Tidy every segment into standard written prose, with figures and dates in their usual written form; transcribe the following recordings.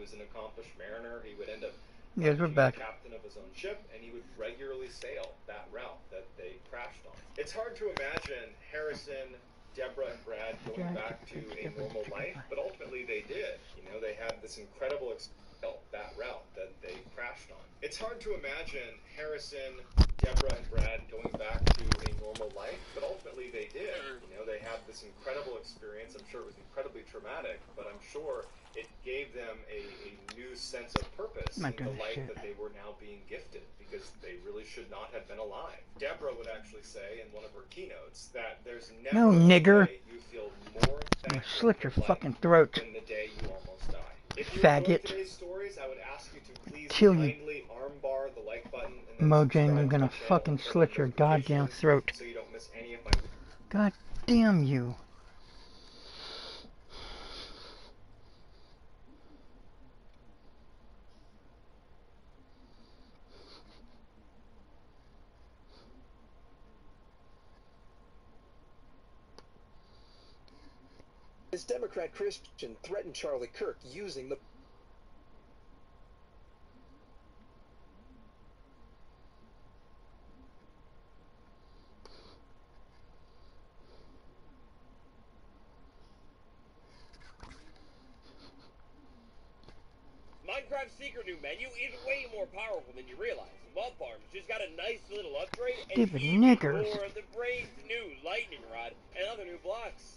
was an accomplished mariner. He would end up yes, we're back. Captain of his own ship, and he would regularly sail that route that they crashed on. It's hard to imagine Harrison, Deborah, and Brad going back to a normal life, but ultimately they did. You know, they had this incredible that route that they crashed on. It's hard to imagine Harrison, Deborah, and Brad going back to a normal life, but ultimately they did. You know, they had this incredible experience. I'm sure it was incredibly traumatic, but I'm sure it gave them a new sense of purpose in the life that they were now being gifted, because they really should not have been alive. Deborah would actually say in one of her keynotes that there's never a day you feel more thankful slit your fucking throat than the day you almost die. If you faggot. enjoyed today's stories, I would ask you to please Kill kindly armbar the like button and then Mojang, I'm subscribe gonna to the channel fucking and turn on slit your goddamn notifications throat. so you don't miss any of my... God damn you. This Democrat Christian threatened Charlie Kirk using the Minecraft's secret new menu is way more powerful than you realize. Mud Farms just got a nice little upgrade and even more of the brave new lightning rod and other new blocks.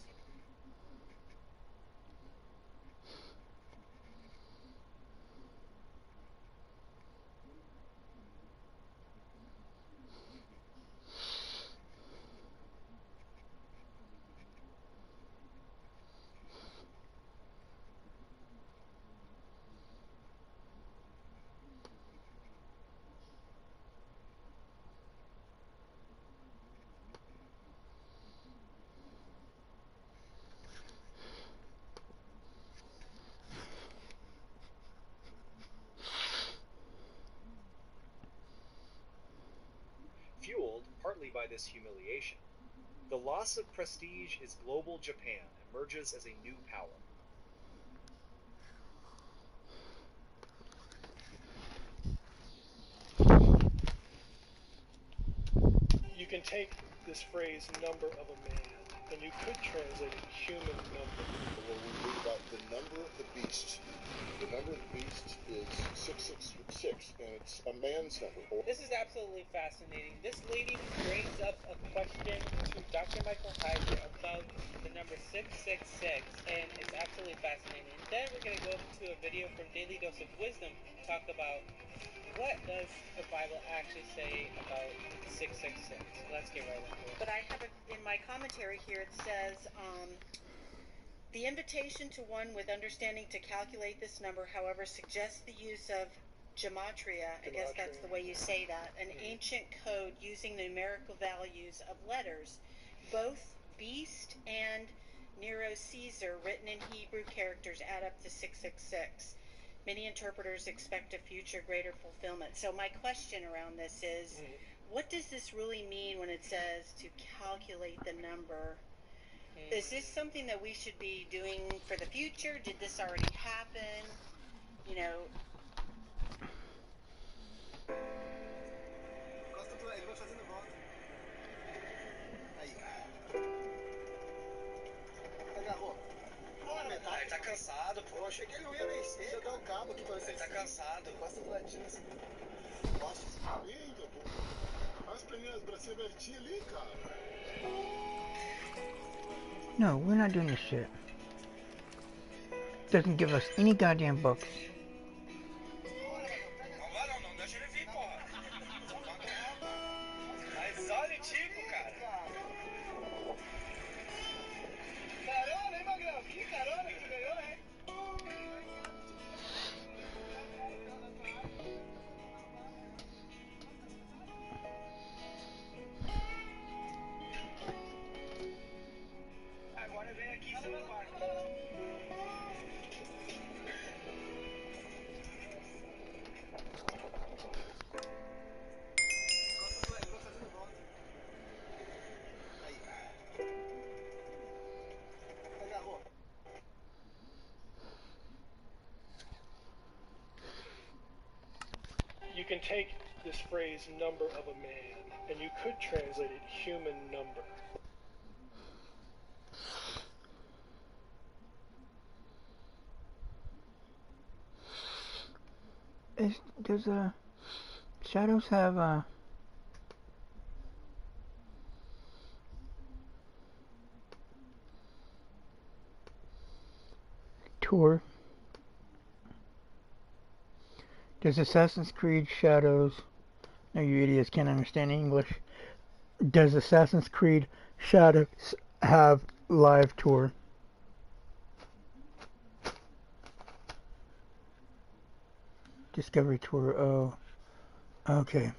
Fueled partly by this humiliation, the loss of prestige as global Japan emerges as a new power. You can take this phrase, number of a man, and you could translate it human number. When we read about the number of the beast, the number of the beast is 666, and it's a man's number. This is absolutely fascinating. This lady brings up a question to Dr. Michael Heiser about the number 666, and it's absolutely fascinating. And then we're going to go to a video from Daily Dose of Wisdom to talk about what does the Bible actually say about 666. Let's get right into it. But I have it in my commentary here. It says, the invitation to one with understanding to calculate this number, however, suggests the use of gematria, I guess that's the way you say that, an ancient code using the numerical values of letters, both beast and Nero Caesar, written in Hebrew characters, add up to 666. Many interpreters expect a future greater fulfillment. So my question around this is, what does this really mean when it says to calculate the number? Is this something that we should be doing for the future? Did this already happen? You know. Ele tá cansado, pô. Eu achei que ele não ia vencer. Deixa eu dar um cabo aqui pra você. Ele tá cansado. Basta do ladinho assim. Nossa, linda, pô. Olha as perninhas bracinhas abertinhas ali, cara. No, we're not doing this shit. Doesn't give us any goddamn books. Não deixa ele vir, porra. Mas olha o tipo, cara. Carona, hein, Magrão? Que carona que tu ganhou, hein? Agora vem aqui, seu quarto. can take this phrase number of a man, and you could translate it human number. Does Shadows have a tour? Does Assassin's Creed Shadows... No, you idiots can't understand English. Does Assassin's Creed Shadows have live tour? Discovery tour, oh. Okay.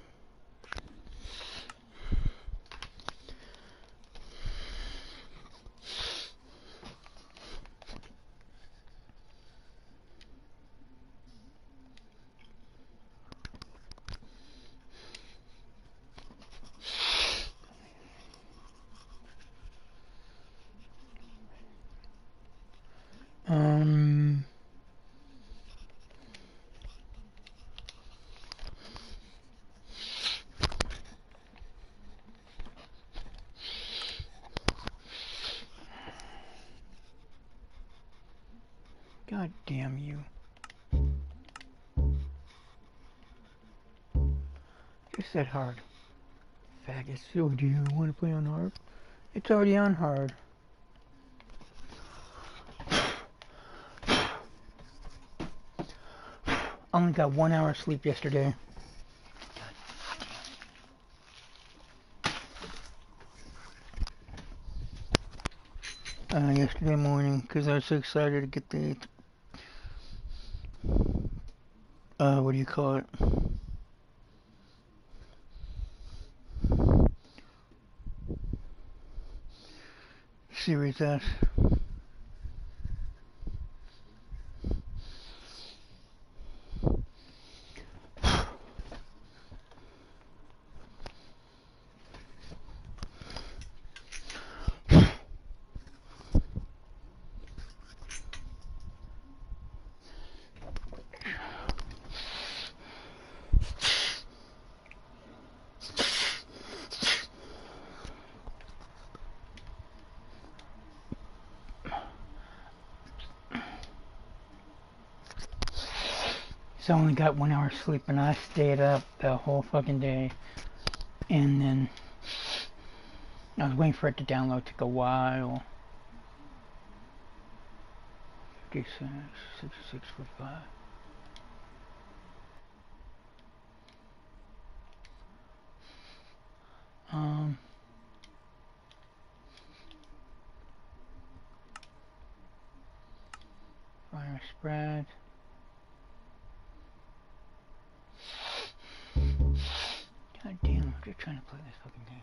God damn you. Just said hard. Faggots. So do you want to play on hard? It's already on hard. Only got 1 hour sleep yesterday. Yesterday morning, because I was so excited to get the what do you call it? Series S. So I only got 1 hour sleep and I stayed up the whole fucking day. And then I was waiting for it to download. It took a while. 56, 66 for 5. Fire spread. God damn, I'm just trying to play this fucking game.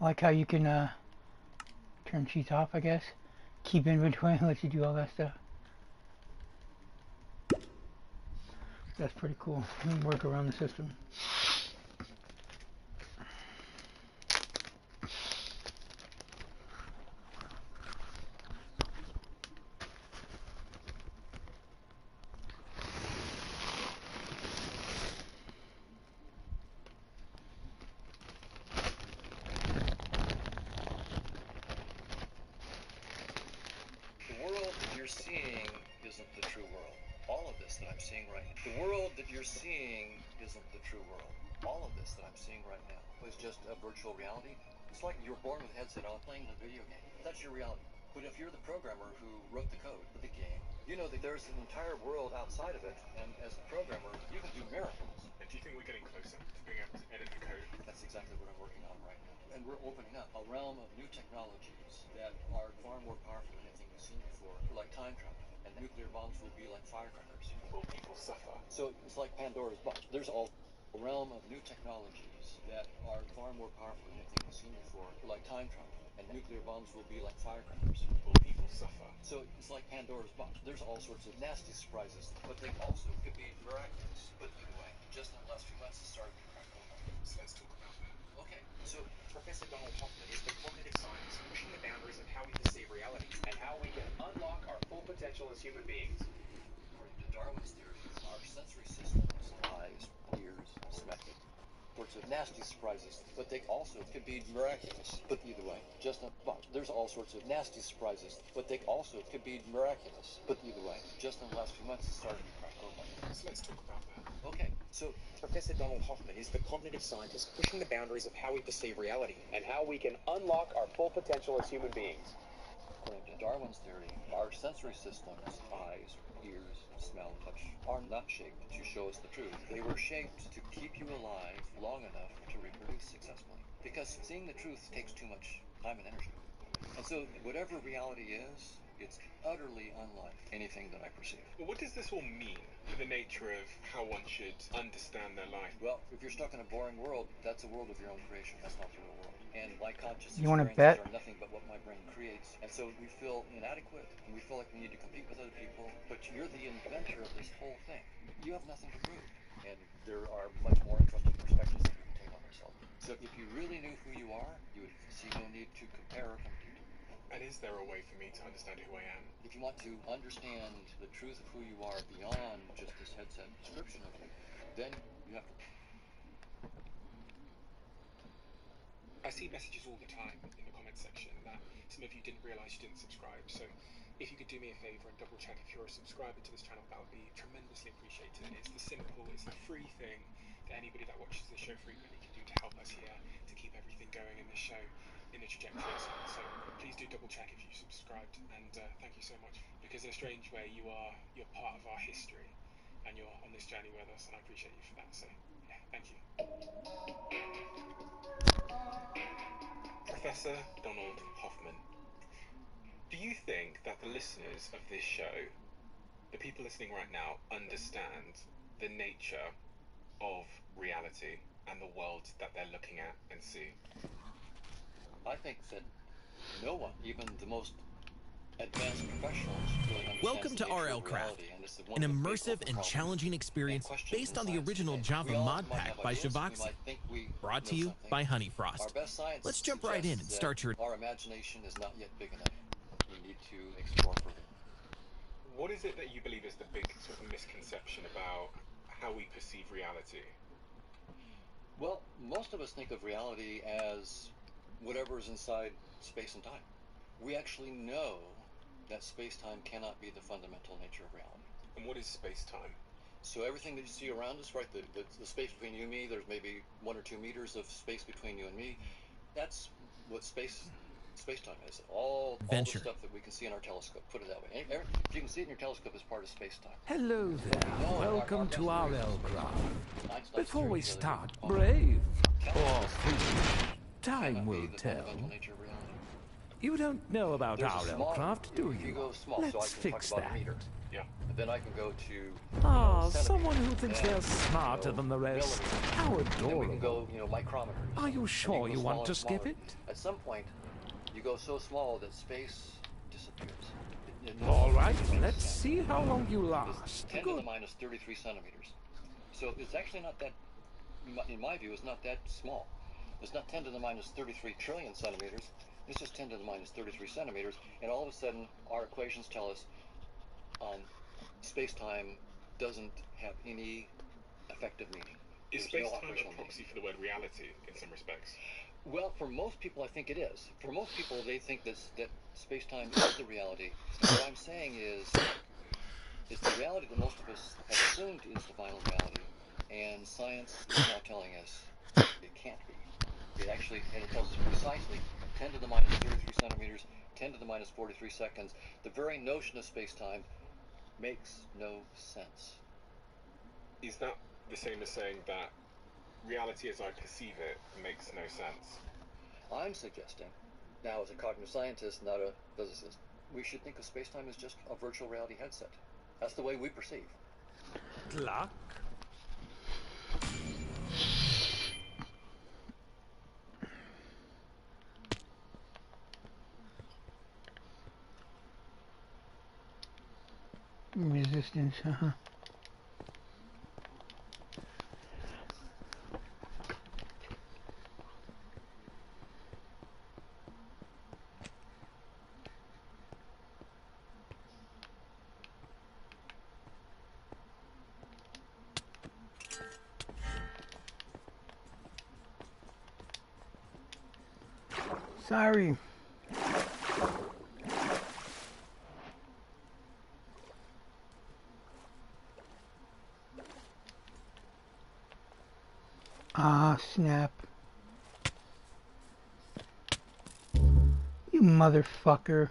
I like how you can turn sheets off, I guess. Keep inventory and let you do all that stuff. That's pretty cool. You can work around the system. You're seeing isn't the true world. All of this that I'm seeing right now. The world that you're seeing isn't the true world. All of this that I'm seeing right now is just a virtual reality. It's like you're born with a headset on playing a video game. That's your reality. But if you're the programmer who wrote the code for the game, you know that there's an entire world outside of it, and as a programmer, you can do miracles. And do you think we're getting closer to being able to edit the code? That's exactly what I'm working on right now. And we're opening up a realm of new technologies that are far more powerful than anything we've seen before, like time travel. And nuclear bombs will be like firecrackers. Will people suffer? So it's like Pandora's box. There's a realm of new technologies that are far more powerful than anything we've seen before, like time travel. And nuclear bombs will be like firecrackers. Will people suffer? So it's like Pandora's box. There's all sorts of nasty surprises, but they also could be miraculous. But anyway, just in the last few months, it started to crack open. So let's talk about that. Okay, so Professor Donald Hoffman is the cognitive scientist pushing the boundaries of how we perceive reality and how we can unlock our full potential as human beings. according to Darwin's theory, our sensory systems, eyes, ears, smell, sorts of nasty surprises, but they also could be miraculous. But either way, just a box. There's all sorts of nasty surprises, but they also could be miraculous. But either way, just in the last few months, it started to crack open. So let's talk about that. Okay, so Professor Donald Hoffman is the cognitive scientist pushing the boundaries of how we perceive reality and how we can unlock our full potential as human beings. according to Darwin's theory, our sensory systems, eyes, ears, smell, touch, are not shaped to show us the truth. They were shaped to keep you alive long enough to reproduce successfully. Because seeing the truth takes too much time and energy. And so whatever reality is, it's utterly unlike anything that I perceive. Well, what does this all mean for the nature of how one should understand their life? Well, if you're stuck in a boring world, that's a world of your own creation. That's not the real world. And my conscious You wanna experiences bet? are nothing but what my brain creates. And so we feel inadequate, and we feel like we need to compete with other people. But you're the inventor of this whole thing. You have nothing to prove. And there are much more interesting perspectives that you can take on yourself. So if you really knew who you are, you would see no need to compare or compete. And is there a way for me to understand who I am? If you want to understand the truth of who you are beyond just this headset description of you, then you have to. I see messages all the time in the comment section that some of you didn't realise you didn't subscribe. So if you could do me a favour and double check if you're a subscriber to this channel, that would be tremendously appreciated. It's the simple, it's the free thing that anybody that watches the show frequently can do to help us here, to keep everything going in the show in the trajectory it's on. So please do double check if you subscribed, and thank you so much, because in a strange way you're part of our history and you're on this journey with us, and I appreciate you for that. So yeah, thank you. Professor Donald Hoffman, do you think that the listeners of this show, the people listening right now, understand the nature of reality and the world that they're looking at and see? I think that no one, even the most advanced professionals, really understands Welcome to the nature of RLCRAFT, reality, and it's an one of the big immersive open and problems challenging experience and questions based in on the science original today. Java We all mod might pack have by ideas, we Shavoxy, might think we brought to know you something. by Honeyfrost. Our best science Let's jump right in and suggests start your... that our imagination is not yet big enough. We need to explore further. What is it that you believe is the big sort of misconception about how we perceive reality? Well, most of us think of reality as whatever is inside space and time. We actually know that space-time cannot be the fundamental nature of reality. And what is space-time? So everything that you see around us, right, the space between you and me, there's maybe 1 or 2 meters of space between you and me. That's what space-time is. All the stuff that we can see in our telescope, put it that way. If you can see it in your telescope, it's part of space-time. Hello there. Welcome to RLCRAFT. Before we start, Oh. brave or foolish, time Cannot will be the tell. fundamental nature of reality. You don't know about There's a small- RLCRAFT, do if you you? go small, so I Let's can fix talk about a that. meter. Yeah. And then I can go to Ah, centimeters, someone who thinks and, they're smarter than the rest. millimeters. How And then we can adorable. go, micrometers. Are you And sure go you want smaller to and skip smaller. it? At some point, you go so small that space disappears. All right, It makes let's sense. see how long you It's last. 10 to the Good. minus 33 centimeters. So it's actually not that, in my view, it's not that small. It's not 10 to the minus 33 trillion centimeters. It's just 10 to the minus 33 centimeters. And all of a sudden, our equations tell us space-time doesn't have any effective meaning. Is There's no space-time operational a proxy meaning. for the word reality in some respects? Well, for most people, I think it is. For most people, they think that space-time is the reality. What I'm saying is the reality that most of us have assumed is the final reality, and science is now telling us it can't be. It actually, and it tells us precisely 10 to the minus 33 centimeters, 10 to the minus 43 seconds. The very notion of space-time makes no sense. Is that the same as saying that reality as I perceive it makes no sense? I'm suggesting, now as a cognitive scientist, not a physicist, we should think of space-time as just a virtual reality headset. That's the way we perceive. Luck. Resistance, Sorry. Ah, snap. You motherfucker.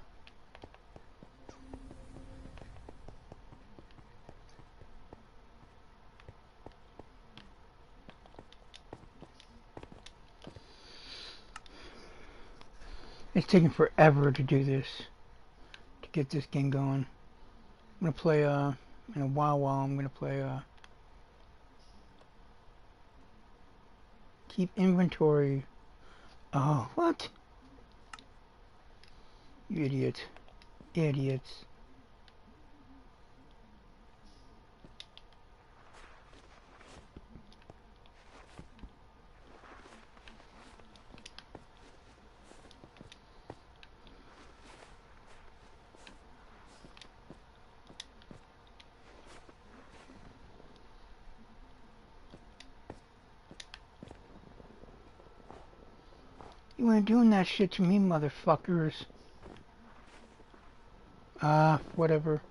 It's taking forever to do this. To get this game going. I'm gonna play, in a while, I'm gonna play, keep inventory. Oh, what? You idiot. Idiots. You ain't doing that shit to me, motherfuckers. Whatever.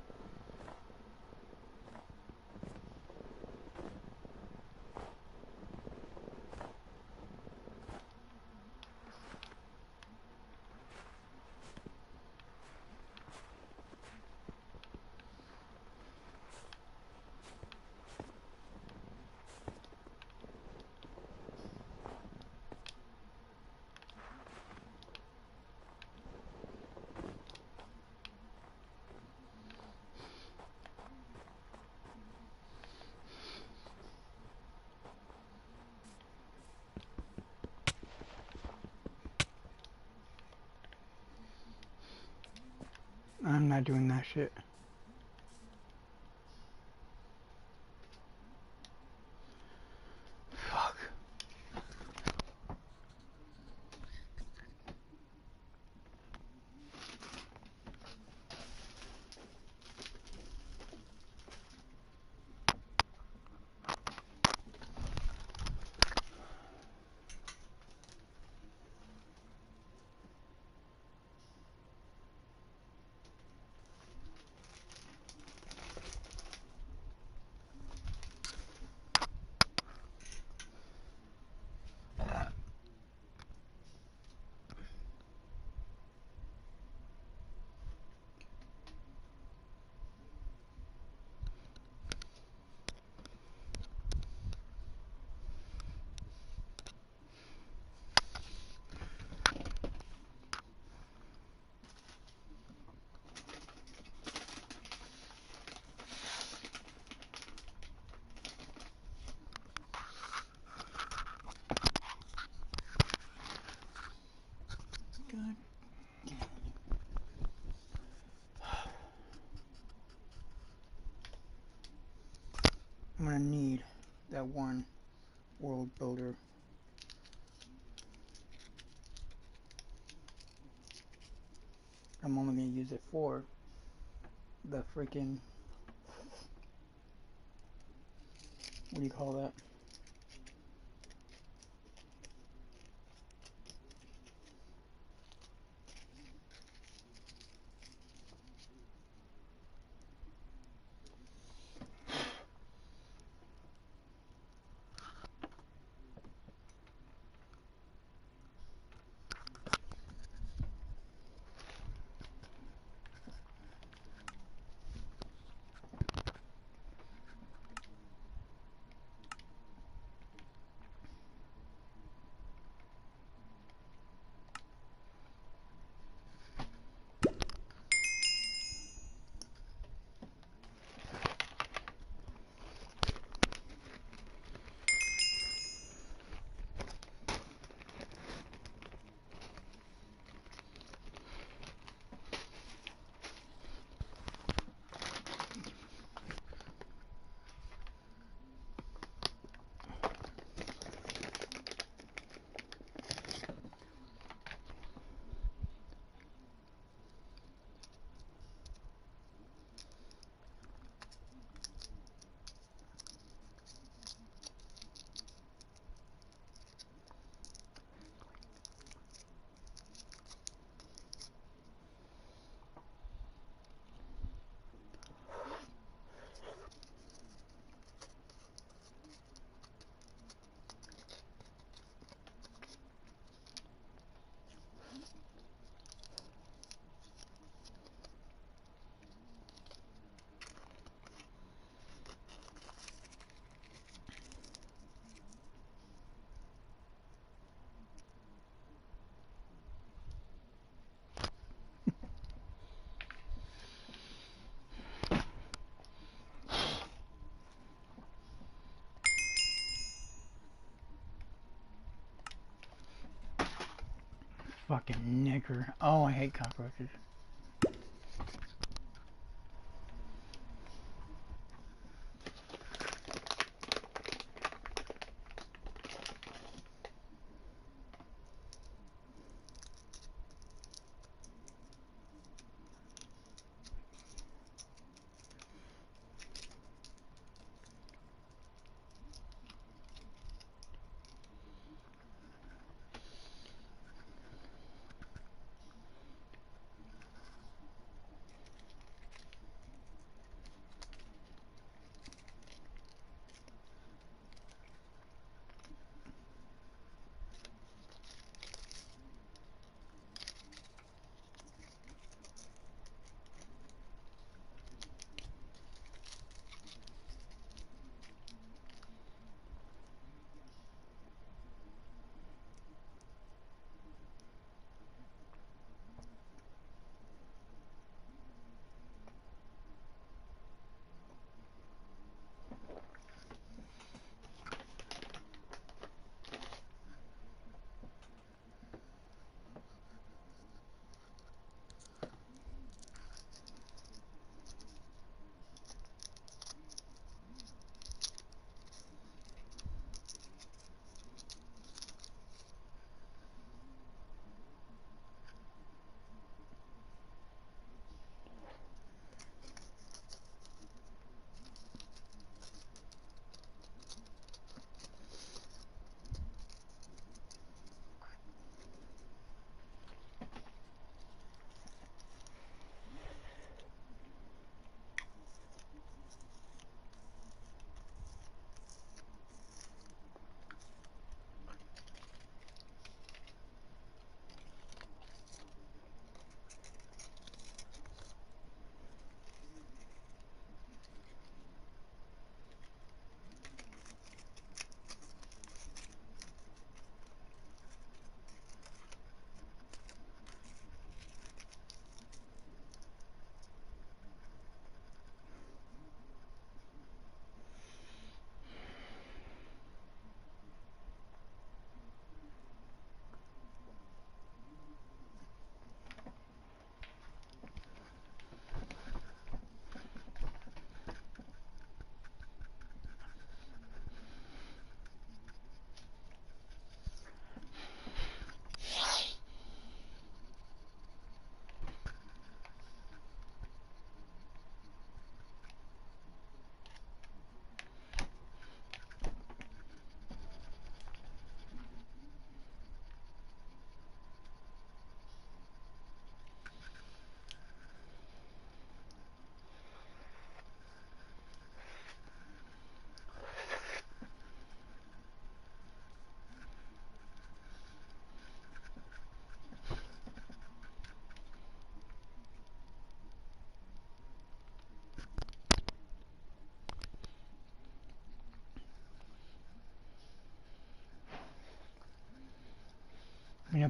I'm not doing that shit. Fuck. one world builder. I'm only going to use it for the freaking, what do you call that? Fucking nigger. Oh, I hate cockroaches.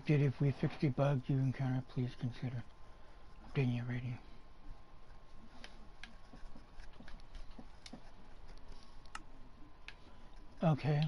updated if we fixed a bug you encounter, please consider updating your rating. Okay.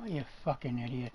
Oh, you fucking idiot.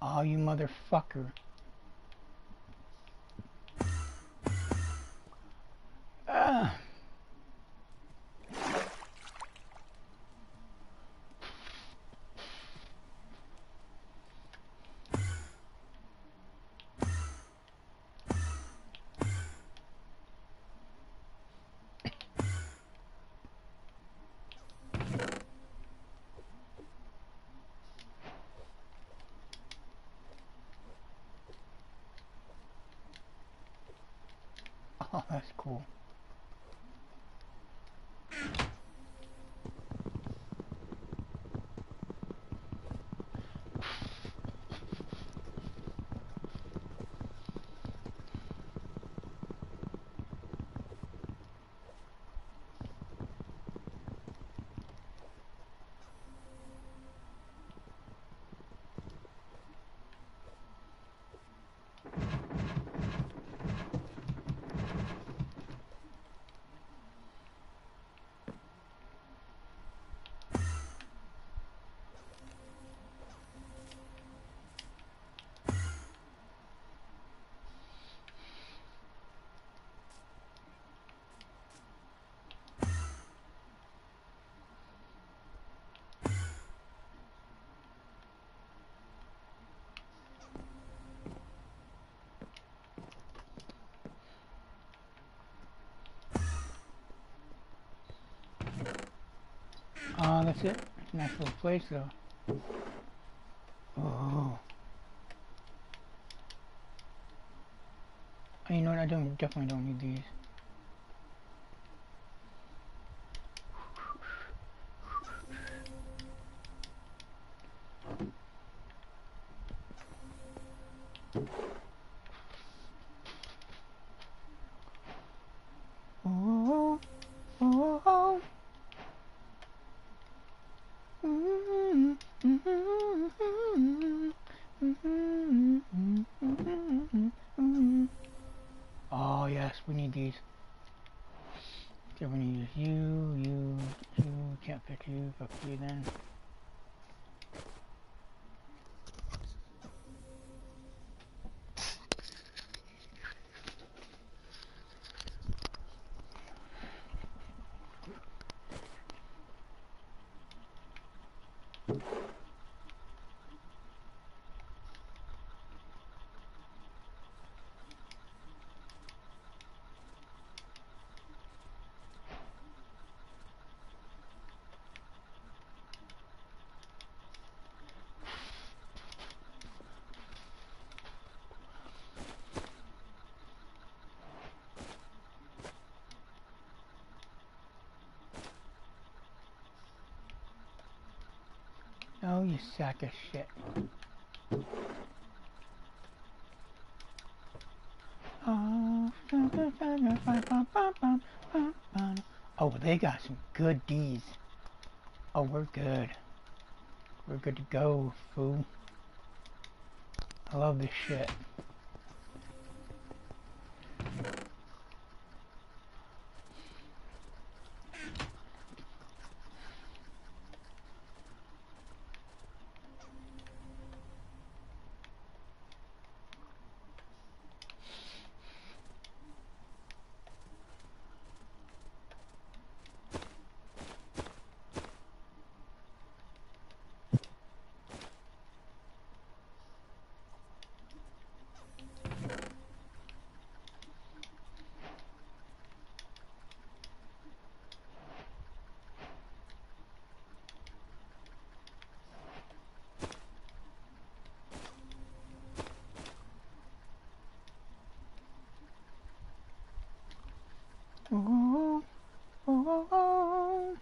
Oh, you motherfucker. Ah. Oh, that's cool. Oh, that's it. Nice little place, though. Oh. You know what? I definitely don't need these. Oh, oh, oh. Oh yes, we need these. Okay, we need you, can't pick you, fuck you then. Oh, you sack of shit. Oh, they got some good D's. Oh, we're good. We're good to go, fool. I love this shit. Ooh, ooh, ooh,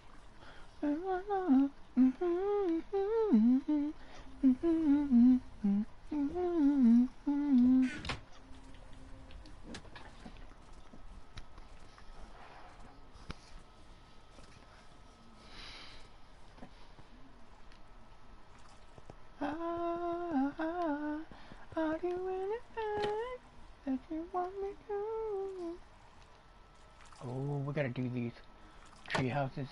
Are you anything that you want me to? Oh, we gotta do these tree houses.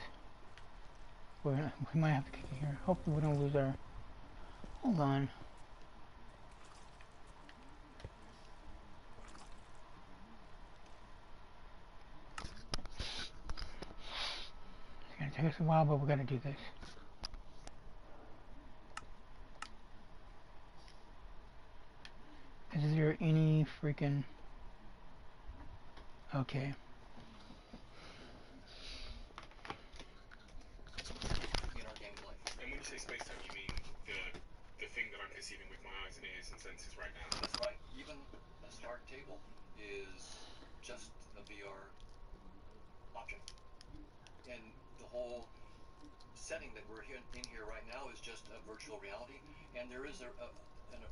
We might have to kick it here. Hopefully we don't lose our... Hold on. It's gonna take us a while, but we gotta do this. Is there any freaking... Okay. In our game of life. And when you say space-time, you mean the thing that I'm perceiving with my eyes and ears and senses right now? That's right. Even a start table is just a VR object. And the whole setting that we're in here right now is just a virtual reality. And there is a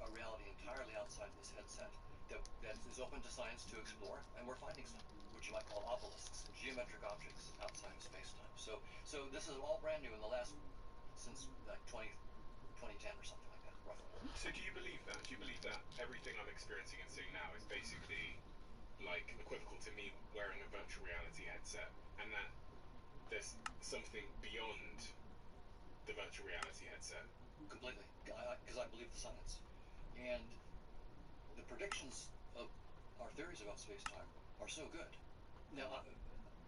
reality entirely outside this headset that is open to science to explore. And we're finding some, which you might call obelisks, geometric objects outside of space-time. So this is all brand new in the last, since like 2010 or something like that, roughly. So do you believe that? Do you believe that everything I'm experiencing and seeing now is basically like equivocal to me wearing a virtual reality headset, and that there's something beyond the virtual reality headset? Completely, because I believe the science. And the predictions of our theories about space-time are so good. Now,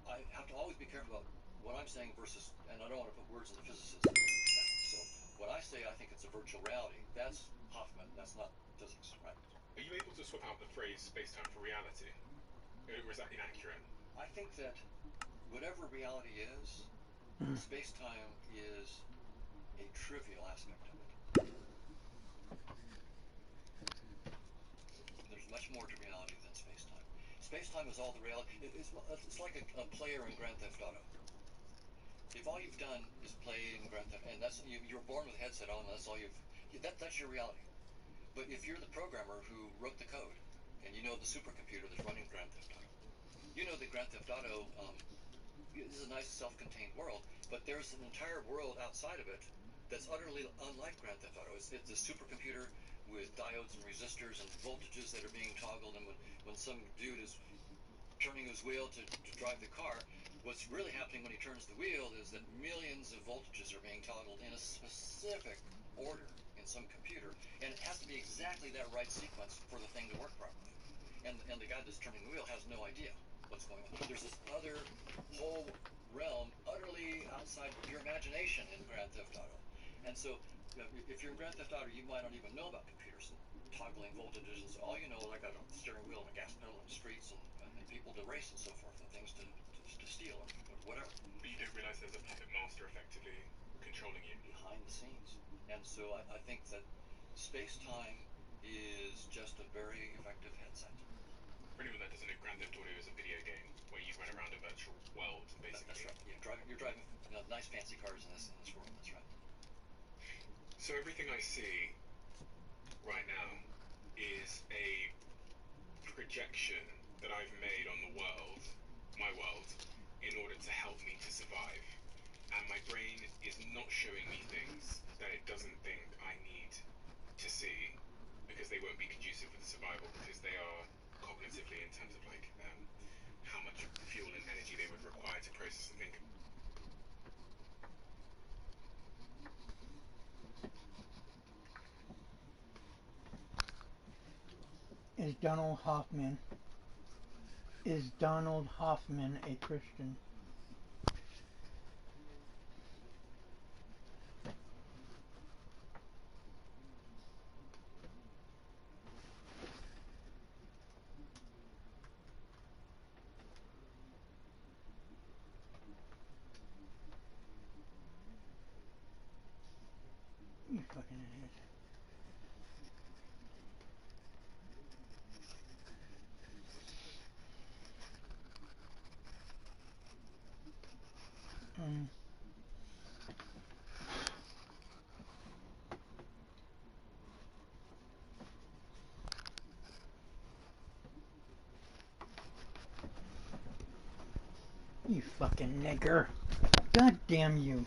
I have to always be careful about what I'm saying versus, and I don't want to put words in the physicist's mouth. So when I say I think it's a virtual reality, that's Hoffman, that's not physics, right? Are you able to swap out the phrase space-time for reality? Or is that inaccurate? I think that whatever reality is, space-time is a trivial aspect of it. There's much more to reality than space-time. Space-time is all the reality. It's like a player in Grand Theft Auto. If all you've done is play in Grand Theft, and you're born with a headset on, and that's all that's your reality. But if you're the programmer who wrote the code, and you know the supercomputer that's running Grand Theft Auto, you know that Grand Theft Auto is a nice self-contained world, but there's an entire world outside of it that's utterly unlike Grand Theft Auto. It's a supercomputer with diodes and resistors and voltages that are being toggled, and when some dude is turning his wheel to drive the car, what's really happening when he turns the wheel is that millions of voltages are being toggled in a specific order in some computer, and it has to be exactly that right sequence for the thing to work properly. And the guy that's turning the wheel has no idea what's going on. There's this other whole realm utterly outside your imagination in Grand Theft Auto. And so if you're in Grand Theft Auto, you might not even know about computers and toggling voltages, and so all you know is I got a steering wheel and a gas pedal and streets and people to race and so forth, and things to steal or whatever. But you don't realize there's a puppet master effectively controlling you behind the scenes. And so I think that space-time is just a very effective headset. For anyone that doesn't know, Grand Theft Auto is a video game where you run around a virtual world, basically. That's right. Yeah, you're driving nice fancy cars in this world. That's right. So everything I see right now is a projection that I've made on the world, my world, in order to help me to survive. And my brain is not showing me things that it doesn't think I need to see, because they won't be conducive for the survival, because they are cognitively, in terms of like how much fuel and energy they would require to process and think. Is Donald Hoffman a Christian? You fucking idiot. You fucking nigger. God damn you.